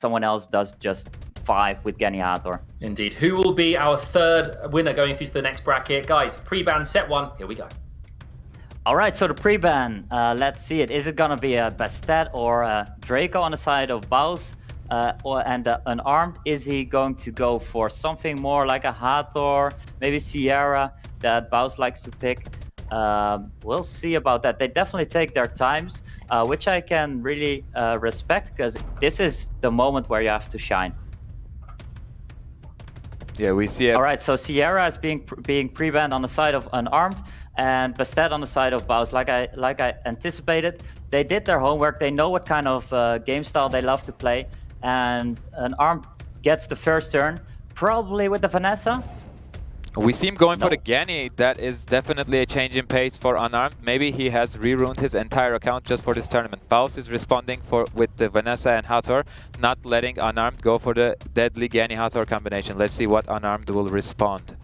someone else does just 5 with Genny Hathor. Indeed. Who will be our third winner going through to the next bracket? Guys, pre-ban set 1, here we go. All right, so the pre-ban, let's see it. Is it gonna be a Bastet or a Draco on the side of BAUS? And unarmed, is he going to go for something more like a Hathor, maybe Sierra that BAUS likes to pick? We'll see about that. They definitely take their times, which I can really respect, because this is the moment where you have to shine. Yeah, we see it. All right, so Sierra is being pre-banned on the side of unarmed, and Bastet on the side of BAUS. Like I anticipated, they did their homework. They know what kind of game style they love to play, and unarmed gets the first turn, probably with the Vanessa. We see him going for the Genny. That is definitely a change in pace for unarmed. Maybe he has re-ruined his entire account just for this tournament. BAUS is responding with the Vanessa and Hathor, not letting unarmed go for the deadly Genny Hathor combination. Let's see what unarmed will respond.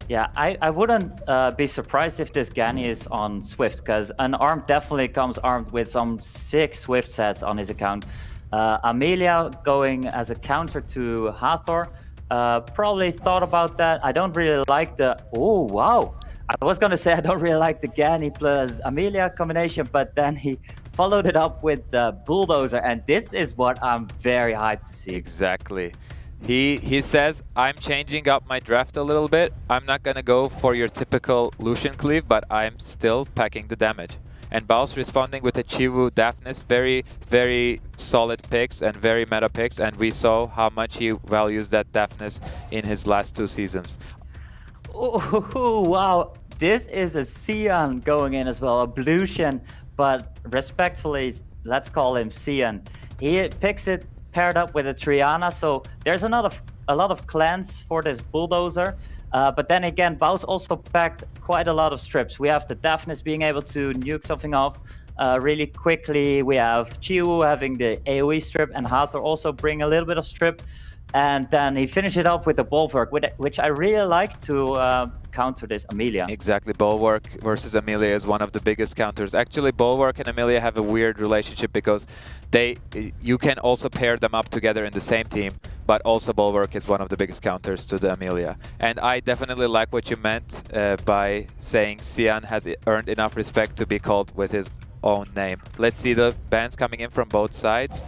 Yeah, I wouldn't be surprised if this Genny is on Swift, because unarmed definitely comes armed with some 6 Swift sets on his account. Amelia going as a counter to Hathor. Probably thought about that. I don't really like the... Oh, wow. I was going to say I don't really like the Genny plus Amelia combination, but then he followed it up with the Bulldozer, and this is what I'm very hyped to see. Exactly. He says, I'm changing up my draft a little bit. I'm not going to go for your typical Lucian cleave, but I'm still packing the damage. And BAUS responding with a Chiwu Daphnis, very, very solid picks and very meta picks, and we saw how much he values that Daphnis in his last 2 seasons. Oh, wow. This is a Xian going in as well, a Blucian, but respectfully, let's call him Xian. He picks it paired up with a Triana, so there's a lot of clans for this Bulldozer. But then again, BAUS also packed quite a lot of strips. We have the Daphnis being able to nuke something off really quickly. We have Chiwu having the AoE strip, and Hathor also bring a little bit of strip. And then he finished it off with the Bulwark, which I really like to counter this Amelia. Exactly, Bulwark versus Amelia is one of the biggest counters. Actually, Bulwark and Amelia have a weird relationship because you can also pair them up together in the same team, but also Bulwark is one of the biggest counters to the Amelia. And I definitely like what you meant by saying Xian has earned enough respect to be called with his own name. Let's see the bans coming in from both sides.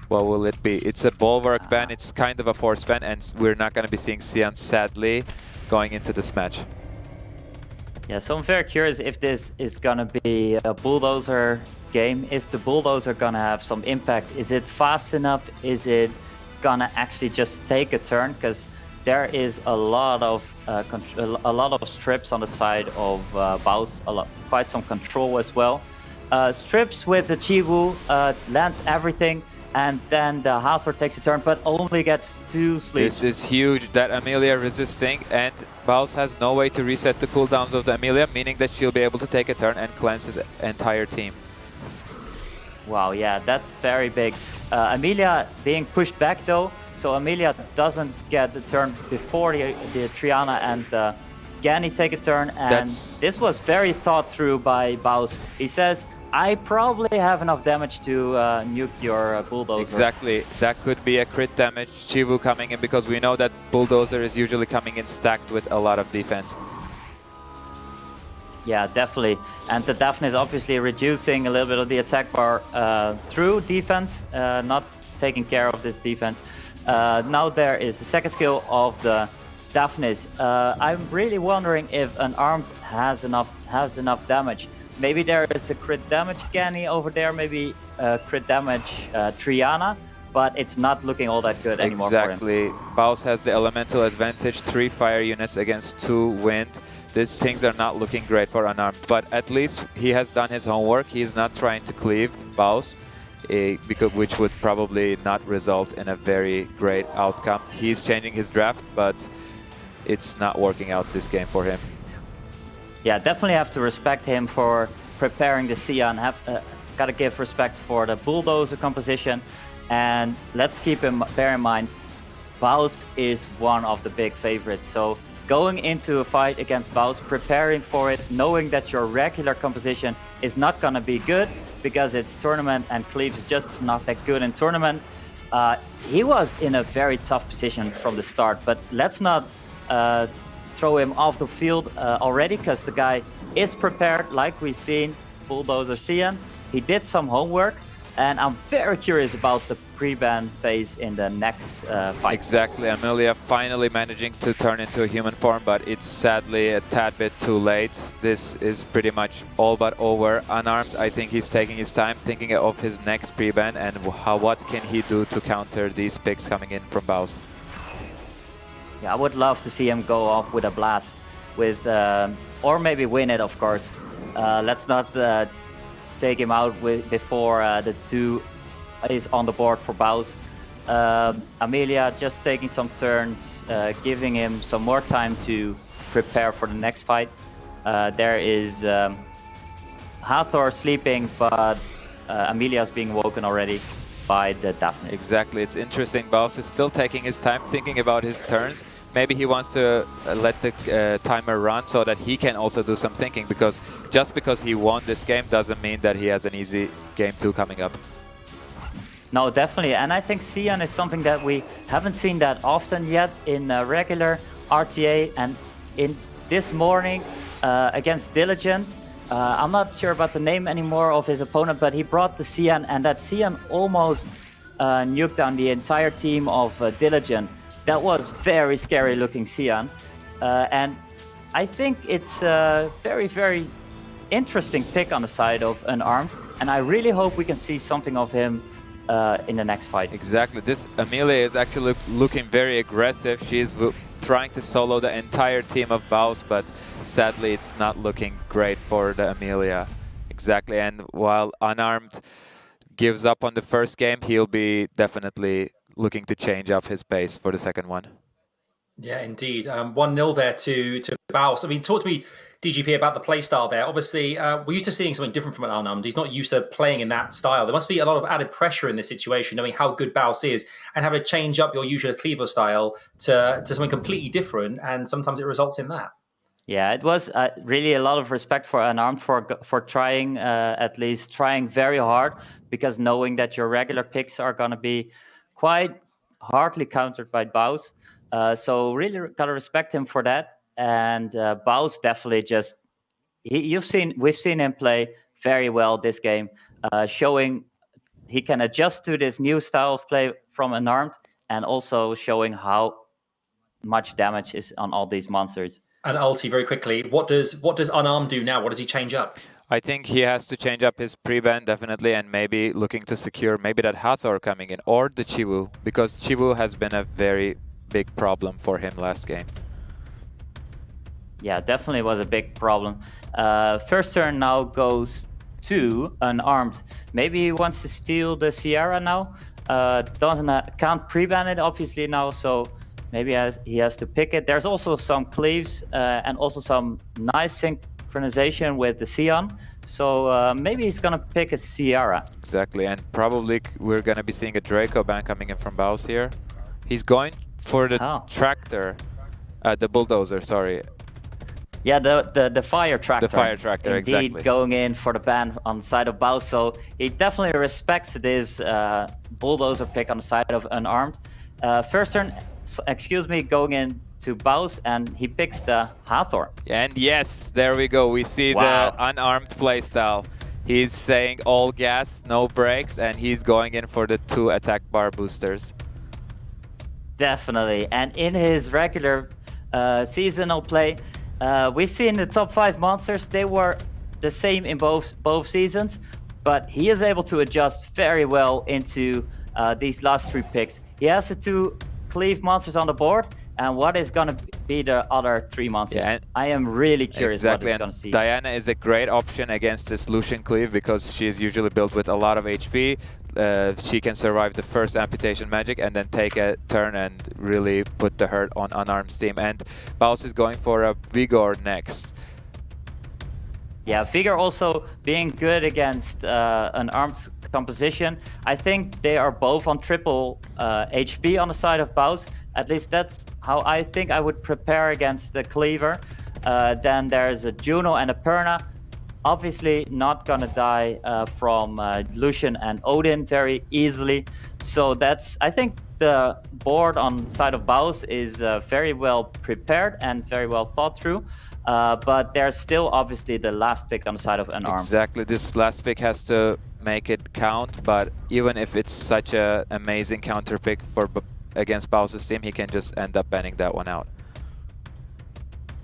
What will it be? It's a Bulwark ban, it's kind of a force ban, and we're not going to be seeing Xian, sadly, going into this match. Yeah, so I'm very curious if this is going to be a Bulldozer game. Is the Bulldozer going to have some impact? Is it fast enough? Is it going to actually just take a turn? Because there is a lot of strips on the side of BAUS, quite some control as well. Strips with the Chiwu, lands everything. And then the Hathor takes a turn, but only gets 2 sleeps. This is huge, that Amelia resisting, and BAUS has no way to reset the cooldowns of the Amelia, meaning that she'll be able to take a turn and cleanse his entire team. Wow, yeah, that's very big. Amelia being pushed back though, so Amelia doesn't get the turn before the Triana and Genny take a turn, and this was very thought through by BAUS. He says, I probably have enough damage to nuke your Bulldozer. Exactly, that could be a crit damage. Chiwu coming in, because we know that Bulldozer is usually coming in stacked with a lot of defense. Yeah, definitely. And the Daphne is obviously reducing a little bit of the attack bar through defense, not taking care of this defense. Now there is the second skill of the Daphnis. I'm really wondering if unarmed has enough damage. Maybe there is a crit damage Genny over there, maybe crit damage Triana, but it's not looking all that good anymore for him. Exactly. BAUS has the elemental advantage, 3 fire units against 2 wind. These things are not looking great for unarmed, but at least he has done his homework. He's not trying to cleave BAUS, which would probably not result in a very great outcome. He's changing his draft, but it's not working out this game for him. Yeah, definitely have to respect him for preparing the Xian. Gotta give respect for the Bulldozer composition. And let's bear in mind, BAUS is one of the big favorites. So going into a fight against BAUS, preparing for it, knowing that your regular composition is not gonna be good because it's tournament and cleave is just not that good in tournament. He was in a very tough position from the start, but let's not throw him off the field already, because the guy is prepared, like we've seen Bulldozer Cian. He did some homework, and I'm very curious about the pre-ban phase in the next fight. Exactly, Amelia finally managing to turn into a human form, but it's sadly a tad bit too late. This is pretty much all but over. Unarmed, I think he's taking his time, thinking of his next pre-ban and what can he do to counter these picks coming in from BAUS. Yeah, I would love to see him go off with a blast, with or maybe win it, of course. Let's not take him out before the 2 is on the board for BAUS. Amelia just taking some turns, giving him some more time to prepare for the next fight. There is Hathor sleeping, but Amelia's being woken already by the Daphne. Exactly, it's interesting. BAUS is still taking his time, thinking about his turns. Maybe he wants to let the timer run so that he can also do some thinking, because just because he won this game doesn't mean that he has an easy game 2 coming up. No, definitely, and I think Cian is something that we haven't seen that often yet in regular RTA, and in this morning against Diligent, I'm not sure about the name anymore of his opponent, but he brought the Cian, and that Cian almost nuked down the entire team of Diligent. That was very scary looking Cian, and I think it's a very, very interesting pick on the side of Unarmed, and I really hope we can see something of him in the next fight. Exactly, this Amelia is actually looking very aggressive. She is trying to solo the entire team of BAUS, but sadly it's not looking great for the Amelia. Exactly, and while Unarmed gives up on the first game, he'll be definitely looking to change up his pace for the second one. Yeah, indeed. 1-0 there to BAUS. I mean, talk to me, DGP, about the play style there. Obviously, we're used to seeing something different from an Unarmed. He's not used to playing in that style. There must be a lot of added pressure in this situation, knowing how good BAUS is, and having to change up your usual cleaver style to something completely different, and sometimes it results in that. Yeah, it was really a lot of respect for Unarmed for trying, at least trying very hard, because knowing that your regular picks are going to be quite hardly countered by BAUS. So really gotta respect him for that. And BAUS definitely just we've seen him play very well this game, showing he can adjust to this new style of play from Unarmed, and also showing how much damage is on all these monsters. And Ulti, very quickly, what does Unarmed do now? What does he change up? I think he has to change up his pre-ban definitely, and maybe looking to secure maybe that Hathor coming in, or the Chiwu, because Chiwu has been a very big problem for him last game. Yeah, definitely was a big problem. First turn now goes to Unarmed. Maybe he wants to steal the Sierra now. Can't pre-ban it obviously now, so maybe he has to pick it. There's also some cleaves and also some nice synchronization with the Cian. So maybe he's gonna pick a Sierra. Exactly, and probably we're gonna be seeing a Draco ban coming in from BAUS here. He's going for the tractor, the bulldozer, sorry. Yeah, the fire tractor. The fire tractor, Indeed, exactly. Going in for the ban on the side of BAUS. So he definitely respects this bulldozer pick on the side of Unarmed. First turn, excuse me, going in to BAUS, and he picks the Hathor. And yes, there we go. We see the Unarmed playstyle. He's saying all gas, no brakes, and he's going in for the 2 attack bar boosters. Definitely, and in his regular seasonal play, we see in the top 5 monsters, they were the same in both seasons, but he is able to adjust very well into these last 3 picks. He has the 2 cleave monsters on the board, and what is going to be the other 3 monsters? Yeah, I am really curious what he's going to see. Diana is a great option against this Lucian cleave because she's usually built with a lot of HP. She can survive the first amputation magic and then take a turn and really put the hurt on Unarmed's team. And BAUS is going for a Vigor next. Yeah, Vigor also being good against Unarmed's composition. I think they are both on triple HP on the side of BAUS. At least that's how I think I would prepare against the Cleaver. Then there's a Juno and a Perna. Obviously not gonna die from Lucian and Odin very easily. So that's, I think the board on the side of BAUS is very well prepared and very well thought through. But there's still obviously the last pick on the side of Unarmed. Exactly, this last pick has to make it count, but even if it's such an amazing counter pick for against BAUS's team, he can just end up banning that one out.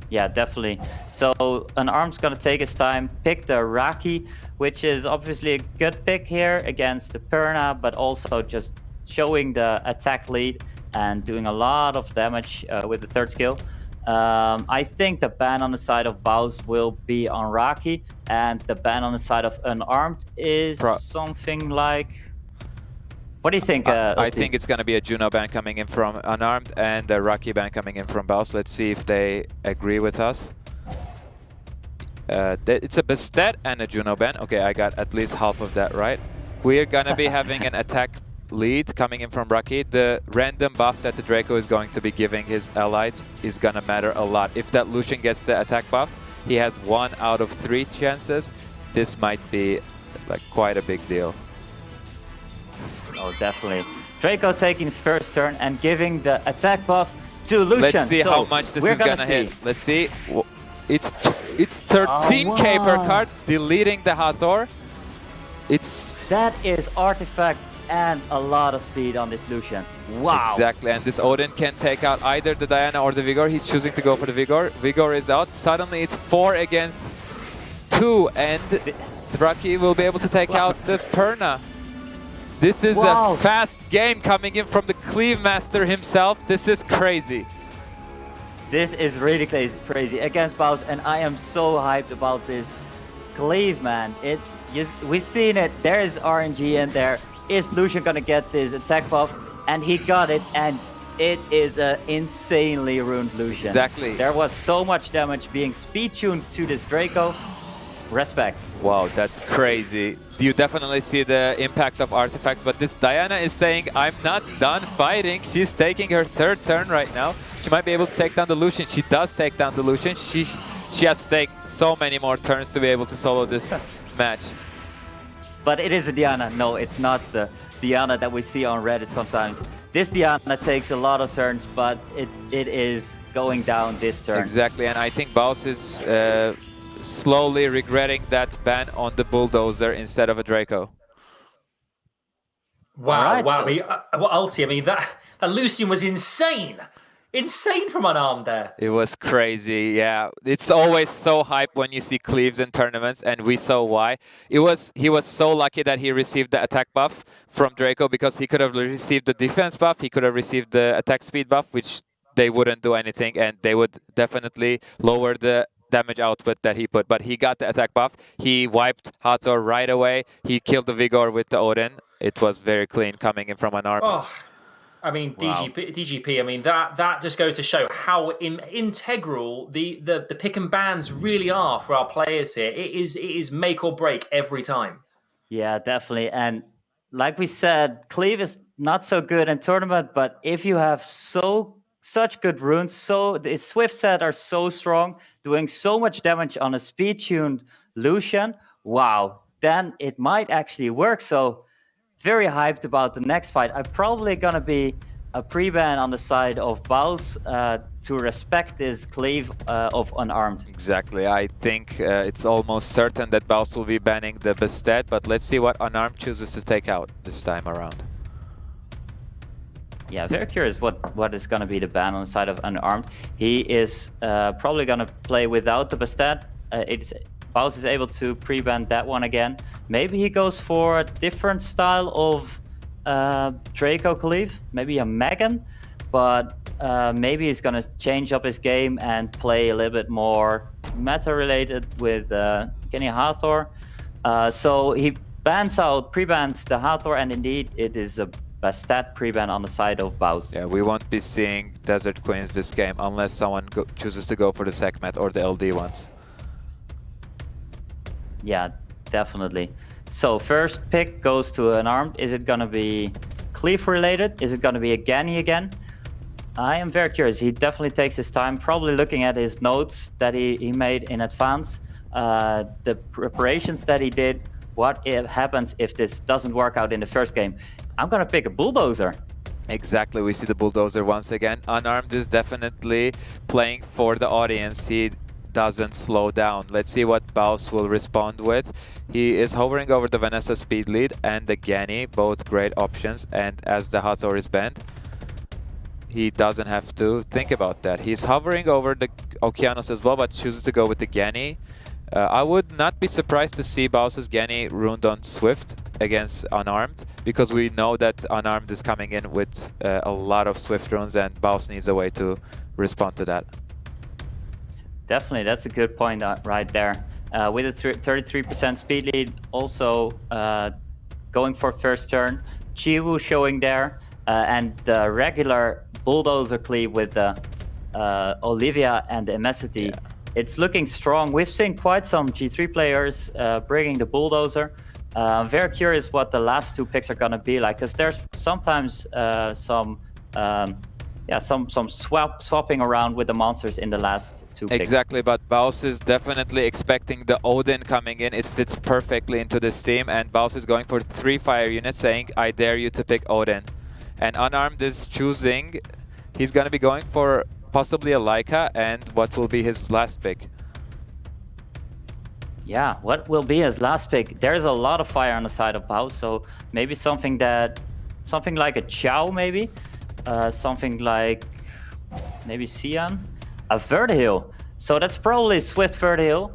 Yeah, definitely. So Unarmed's gonna take his time, pick the Raki, which is obviously a good pick here against the Perna, but also just showing the attack lead and doing a lot of damage with the third skill. I think the ban on the side of BAUS will be on Raki, and the ban on the side of Unarmed is something like... What do you think? I think it's going to be a Juno ban coming in from Unarmed and a Raki ban coming in from BAUS. Let's see if they agree with us. It's a Bastet and a Juno ban. Okay, I got at least half of that right. We're going to be having an attack lead coming in from Raki. The random buff that the Draco is going to be giving his allies is going to matter a lot. If that Lucian gets the attack buff, he has 1 out of 3 chances. This might be like quite a big deal. Oh, definitely. Draco taking first turn and giving the attack buff to Lucian. Let's see how much this is gonna hit. Let's see. It's 13k per card, deleting the Hathor. That is artifact and a lot of speed on this Lucian. Wow. Exactly, and this Odin can take out either the Diana or the Vigor. He's choosing to go for the Vigor. Vigor is out. Suddenly it's 4 against 2, and Raki will be able to take out the Perna. This is a fast game coming in from the Cleave Master himself. This is crazy. This is really crazy against BAUS, and I am so hyped about this Cleave, man. We've seen it. There is RNG in there. Is Lucian gonna get this attack buff? And he got it, and it is an insanely ruined Lucian. Exactly. There was so much damage being speed tuned to this Draco. Respect. Wow, that's crazy. You definitely see the impact of artifacts, but this Diana is saying, I'm not done fighting. She's taking her 3rd turn right now. She might be able to take down the Lucian. She does take down the Lucian. She has to take so many more turns to be able to solo this match. But it is a Diana. No, it's not the Diana that we see on Reddit sometimes. This Diana takes a lot of turns, but it is going down this turn. Exactly, and I think BAUS is slowly regretting that ban on the Bulldozer instead of a Draco. Wow, right, wow. so Ulti, I mean, that Lucian was insane. Insane from Unarmed there. It was crazy, yeah. It's always so hype when you see Cleaves in tournaments, and we saw why. He was so lucky that he received the attack buff from Draco, because he could have received the defense buff, he could have received the attack speed buff, which they wouldn't do anything, and they would definitely lower the damage output that he put. But he got the attack buff, he wiped Hathor right away, he killed the Vigor with the Odin. It was very clean coming in from Unarmed. Oh, I mean, DGP, I mean, that just goes to show how integral the pick and bans really are for our players here. It is make or break every time. Yeah, definitely. And like we said, Cleave is not so good in tournament, but if you have such good runes, the Swift set are so strong, doing so much damage on a speed-tuned Lucian, wow, then it might actually work. So very hyped about the next fight. I'm probably gonna be a pre-ban on the side of BAUS to respect this Cleave of Unarmed. Exactly, I think it's almost certain that BAUS will be banning the Bastet, but let's see what Unarmed chooses to take out this time around. Yeah, very curious what is going to be the ban on the side of Unarmed. He is probably going to play without the Bastet. BAUS is able to pre-ban that one again. Maybe he goes for a different style of Draco Cleave, maybe a Megan, but maybe he's going to change up his game and play a little bit more meta-related with Kenny Hathor. So he pre-bans the Hathor, and indeed it is a Bastet pre-ban on the side of BAUS. Yeah, we won't be seeing Desert Queens this game unless someone chooses to go for the Sekhmet or the LD ones. Yeah, definitely. So first pick goes to Unarmed. Is it going to be Cleave related? Is it going to be a Ganny again? I am very curious. He definitely takes his time, probably looking at his notes that he made in advance, the preparations that he did, what happens if this doesn't work out in the first game. I'm gonna pick a bulldozer. Exactly, we see the bulldozer once again. Unarmed is definitely playing for the audience. He doesn't slow down. Let's see what BAUS will respond with. He is hovering over the Vanessa speed lead and the Gani, both great options. And as the Hazor is banned, he doesn't have to think about that. He's hovering over the Okeanos as well, but chooses to go with the Gani. I would not be surprised to see BAUS's Gani ruined on Swift against Unarmed, because we know that Unarmed is coming in with a lot of Swift runes, and BAUS needs a way to respond to that. Definitely, that's a good point right there. With a 33% speed lead, also going for first turn. Chiwu showing there, and the regular bulldozer cleave with the Olivia and the Immensity. Yeah. It's looking strong. We've seen quite some G3 players bringing the bulldozer. I'm very curious what the last two picks are going to be like, because there's sometimes some swapping around with the monsters in the last two picks. Exactly, but BAUS is definitely expecting the Odin coming in. It fits perfectly into this team, and BAUS is going for 3 fire units, saying, I dare you to pick Odin. And Unarmed is choosing, he's going to be going for possibly a Leica, and what will be his last pick? Yeah, what will be his last pick? There's a lot of fire on the side of BAUS, so maybe something like a Chow, maybe? Something like maybe Xian, a Vertihill. So that's probably Swift Vertihill,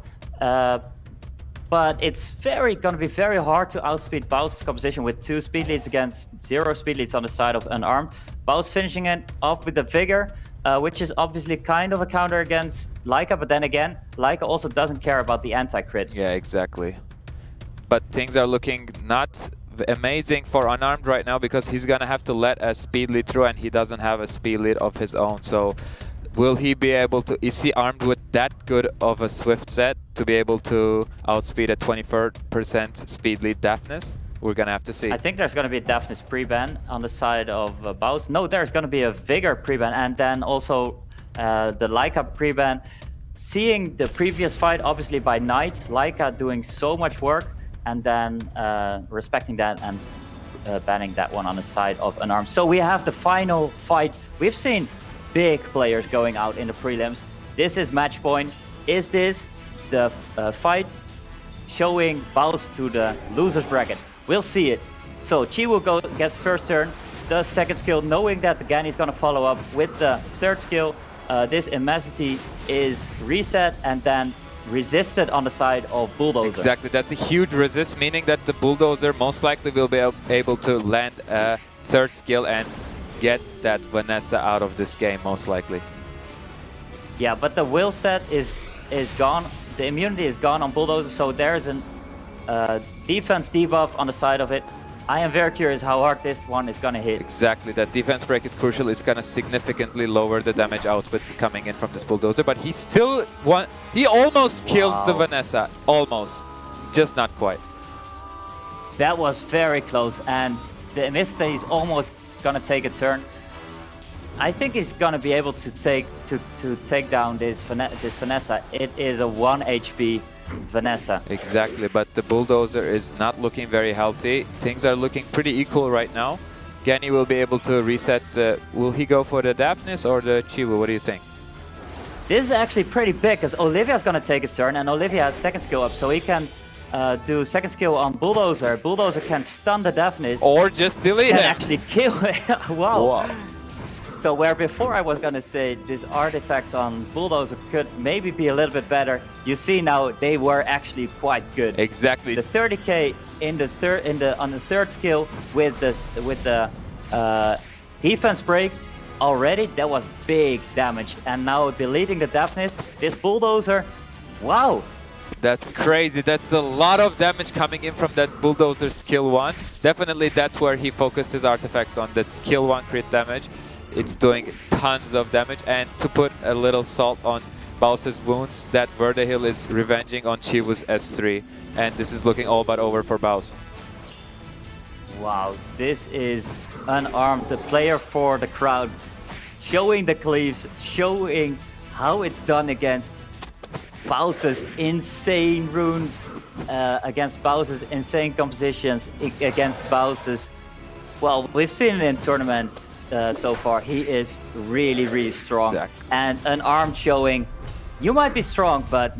but it's gonna be very hard to outspeed BAUS's composition with 2 speed leads against 0 speed leads on the side of Unarmed. BAUS finishing it off with the Vigor, which is obviously kind of a counter against Leica, but then again, Leica also doesn't care about the anti-crit. Yeah, exactly. But things are looking not amazing for Unarmed right now, because he's gonna have to let a speed lead through, and he doesn't have a speed lead of his own. So will he be able to, is he armed with that good of a Swift set to be able to outspeed a 24% speed lead Daphnis? We're gonna have to see. I think there's gonna be a Daphnis pre-ban on the side of BAUS. No, there's gonna be a Vigor pre-ban, and then also the Leica pre-ban. Seeing the previous fight, obviously by Knight, Leica doing so much work, and then respecting that and banning that one on the side of Unarmed. So we have the final fight. We've seen big players going out in the prelims. This is match point. Is this the fight showing BAUS to the losers bracket? We'll see it. So Chiwu gets first turn, does second skill, knowing that the Gani is going to follow up with the third skill. This Immensity is reset and then resisted on the side of Bulldozer. Exactly, that's a huge resist, meaning that the Bulldozer most likely will be able to land a third skill and get that Vanessa out of this game, most likely. Yeah, but the will set is gone. The immunity is gone on Bulldozer, so there's an defense debuff on the side of it. I am very curious how hard this one is going to hit. Exactly, that defense break is crucial. It's going to significantly lower the damage output coming in from this Bulldozer, but he still he almost kills the Vanessa. Almost. Just not quite. That was very close, and the Immensity is almost going to take a turn. I think he's going to be able to take down this Vanessa. It is a 1 HP Vanessa. Exactly, but the Bulldozer is not looking very healthy. Things are looking pretty equal right now. Gani will be able to reset the... Will he go for the Daphnis or the Chiwu? What do you think? This is actually pretty big, because Olivia's going to take a turn, and Olivia has second skill up, so he can do second skill on Bulldozer. Bulldozer can stun the Daphnis. Or just delete him. Actually kill it. Wow. So where before I was going to say this artifact on Bulldozer could maybe be a little bit better, you see now they were actually quite good. Exactly. The 30k on the third skill with the defense break already, that was big damage. And now deleting the Daphnis, this Bulldozer, wow. That's crazy. That's a lot of damage coming in from that Bulldozer skill 1. Definitely that's where he focused his artifacts on, that skill 1 crit damage. It's doing tons of damage, and to put a little salt on BAUS's wounds, that Vertihill is revenging on Chiwu's S3, and this is looking all but over for BAUS. Wow, this is Unarmed, the player for the crowd, showing the cleaves, showing how it's done against BAUS's insane runes, against BAUS's insane compositions, against BAUS's Well, we've seen it in tournaments so far. He is really, really strong. Exactly. And an arm showing, you might be strong, but